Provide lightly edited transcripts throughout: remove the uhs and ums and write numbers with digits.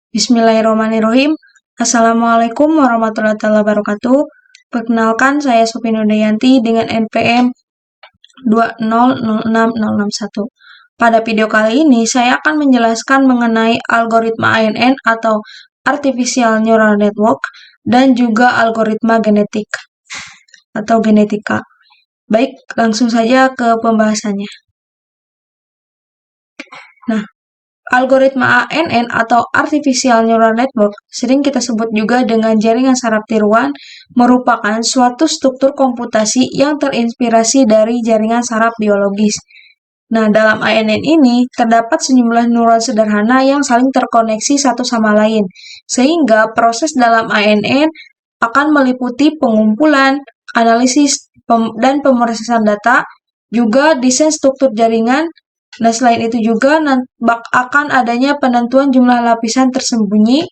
Bismillahirrahmanirrahim. Assalamualaikum warahmatullahi wabarakatuh. Perkenalkan, saya Sofi Nudayanti dengan NPM 2006061. Pada video kali ini, saya akan menjelaskan mengenai algoritma ANN atau Artificial Neural Network dan juga algoritma genetik atau genetika. Baik, langsung saja ke pembahasannya. Nah, algoritma ANN atau Artificial Neural Network, sering kita sebut juga dengan jaringan saraf tiruan, merupakan suatu struktur komputasi yang terinspirasi dari jaringan saraf biologis. Nah, dalam ANN ini terdapat sejumlah neuron sederhana yang saling terkoneksi satu sama lain, sehingga proses dalam ANN akan meliputi pengumpulan, analisis, dan pemrosesan data, juga desain struktur jaringan. Nah, selain itu juga akan adanya penentuan jumlah lapisan tersembunyi,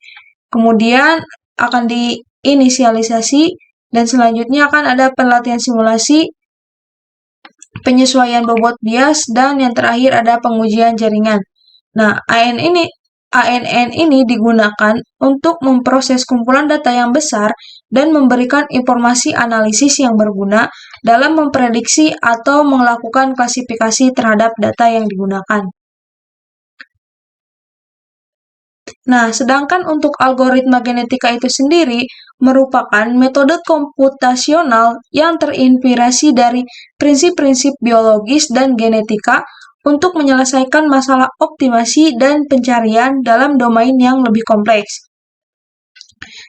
kemudian akan diinisialisasi, dan selanjutnya akan ada pelatihan simulasi, penyesuaian bobot bias, dan yang terakhir ada pengujian jaringan. Nah, ANN ini digunakan untuk memproses kumpulan data yang besar dan memberikan informasi analisis yang berguna dalam memprediksi atau melakukan klasifikasi terhadap data yang digunakan. Nah, sedangkan untuk algoritma genetika itu sendiri merupakan metode komputasional yang terinspirasi dari prinsip-prinsip biologis dan genetika untuk menyelesaikan masalah optimasi dan pencarian dalam domain yang lebih kompleks.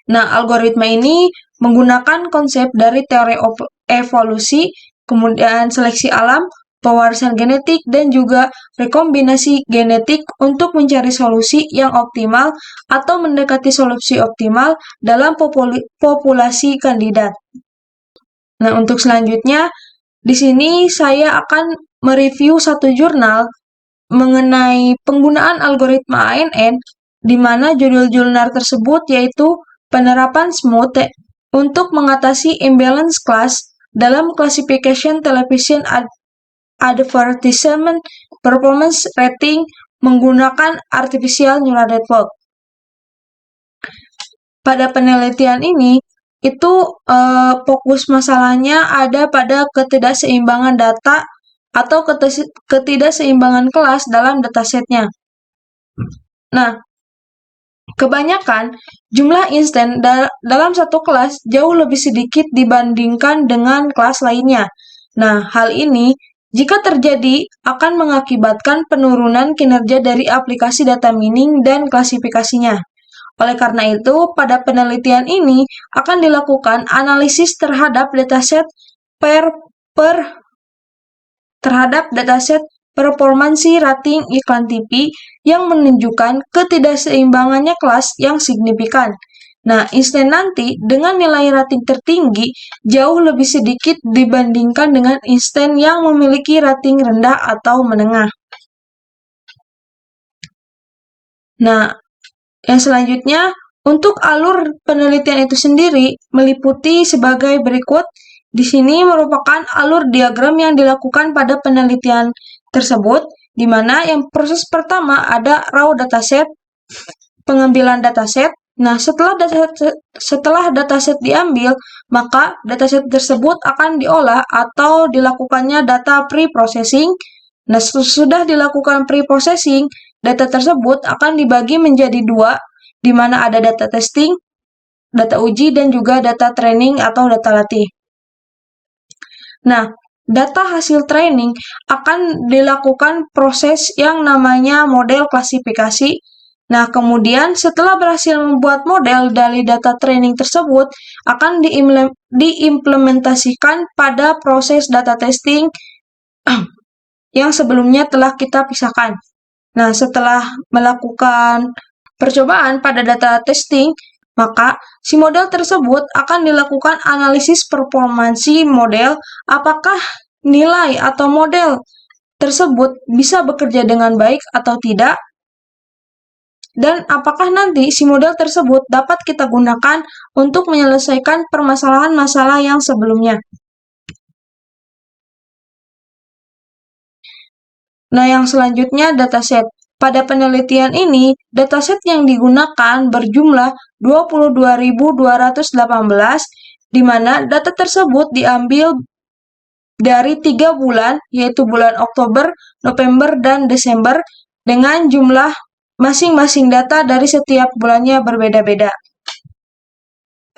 Nah, algoritma ini menggunakan konsep dari teori evolusi, kemudian seleksi alam, pewarisan genetik, dan juga rekombinasi genetik untuk mencari solusi yang optimal atau mendekati solusi optimal dalam populasi kandidat. Nah, untuk selanjutnya, di sini saya akan mereview satu jurnal mengenai penggunaan algoritma ANN, di mana judul-jurnal tersebut yaitu penerapan smooth untuk mengatasi imbalance class dalam classification television advertisement performance rating menggunakan artificial neural network. Pada penelitian ini, itu fokus masalahnya ada pada ketidakseimbangan data atau ketidakseimbangan kelas dalam datasetnya. Nah, kebanyakan jumlah insten dalam satu kelas jauh lebih sedikit dibandingkan dengan kelas lainnya. Nah, hal ini jika terjadi akan mengakibatkan penurunan kinerja dari aplikasi data mining dan klasifikasinya. Oleh karena itu, pada penelitian ini akan dilakukan analisis terhadap dataset performansi rating iklan TV yang menunjukkan ketidakseimbangannya kelas yang signifikan. Nah, insten nanti dengan nilai rating tertinggi jauh lebih sedikit dibandingkan dengan insten yang memiliki rating rendah atau menengah. Nah, yang selanjutnya, untuk alur penelitian itu sendiri meliputi sebagai berikut. Di sini merupakan alur diagram yang dilakukan pada penelitian tersebut, di mana yang proses pertama ada raw dataset, pengambilan dataset. Nah, setelah dataset diambil, maka dataset tersebut akan diolah atau dilakukannya data pre-processing. Nah, sudah dilakukan pre-processing, data tersebut akan dibagi menjadi dua, di mana ada data testing, data uji, dan juga data training atau data latih. Nah, data hasil training akan dilakukan proses yang namanya model klasifikasi. Nah, kemudian setelah berhasil membuat model dari data training tersebut, akan diimplementasikan pada proses data testing yang sebelumnya telah kita pisahkan. Nah, setelah melakukan percobaan pada data testing, maka si model tersebut akan dilakukan analisis performansi model, apakah nilai atau model tersebut bisa bekerja dengan baik atau tidak, dan apakah nanti si model tersebut dapat kita gunakan untuk menyelesaikan permasalahan masalah yang sebelumnya. Nah, yang selanjutnya dataset. Pada penelitian ini, dataset yang digunakan berjumlah 22.218, di mana data tersebut diambil dari 3 bulan, yaitu bulan Oktober, November, dan Desember, dengan jumlah masing-masing data dari setiap bulannya berbeda-beda.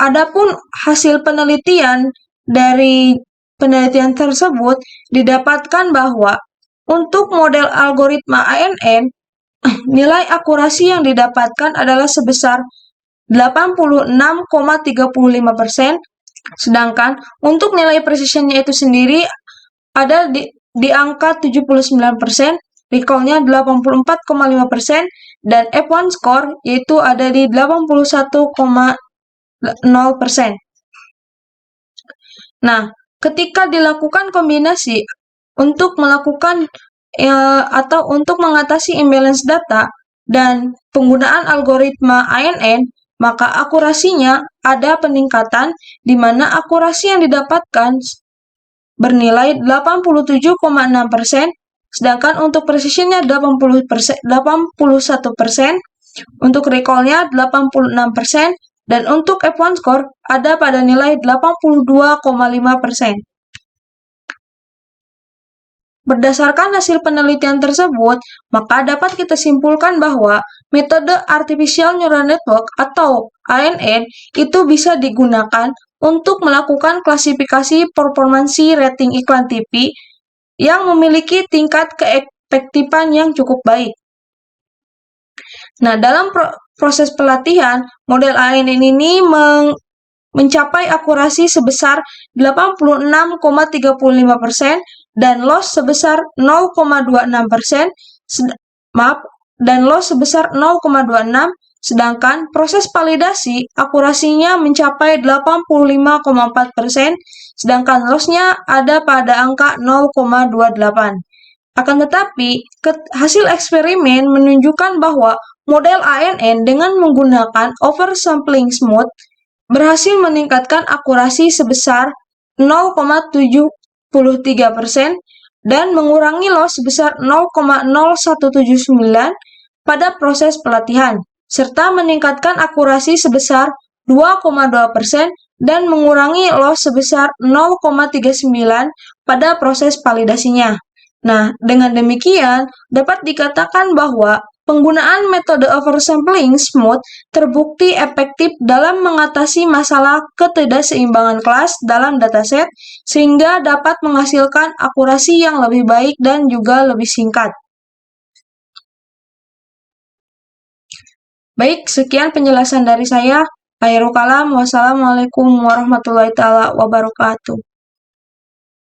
Adapun hasil penelitian dari penelitian tersebut didapatkan bahwa untuk model algoritma ANN, nilai akurasi yang didapatkan adalah sebesar 86,35%, sedangkan untuk nilai precision-nya itu sendiri ada di angka 79%, recall-nya 84,5%, dan F1 score yaitu ada di 81,0%. Nah, ketika dilakukan kombinasi untuk melakukan atau untuk mengatasi imbalance data dan penggunaan algoritma ANN, maka akurasinya ada peningkatan di mana akurasi yang didapatkan bernilai 87,6%, sedangkan untuk precision-nya 81%, untuk recall-nya 86%, dan untuk F1 score ada pada nilai 82,5%. Berdasarkan hasil penelitian tersebut, maka dapat kita simpulkan bahwa metode Artificial Neural Network atau ANN itu bisa digunakan untuk melakukan klasifikasi performansi rating iklan TV yang memiliki tingkat keefektifan yang cukup baik. Nah, dalam proses pelatihan, model ANN ini mencapai akurasi sebesar 86,35% dan loss sebesar 0,26%, dan loss sebesar 0,26, sedangkan proses validasi akurasinya mencapai 85,4%, sedangkan loss-nya ada pada angka 0,28. Akan tetapi, hasil eksperimen menunjukkan bahwa model ANN dengan menggunakan oversampling smooth berhasil meningkatkan akurasi sebesar 0,73% dan mengurangi loss sebesar 0,0179 pada proses pelatihan, serta meningkatkan akurasi sebesar 2,2% dan mengurangi loss sebesar 0,39 pada proses validasinya. Nah, dengan demikian, dapat dikatakan bahwa penggunaan metode oversampling smooth terbukti efektif dalam mengatasi masalah ketidakseimbangan kelas dalam dataset, sehingga dapat menghasilkan akurasi yang lebih baik dan juga lebih singkat. Baik, sekian penjelasan dari saya. Akhirul kalam, wassalamualaikum warahmatullahi wabarakatuh.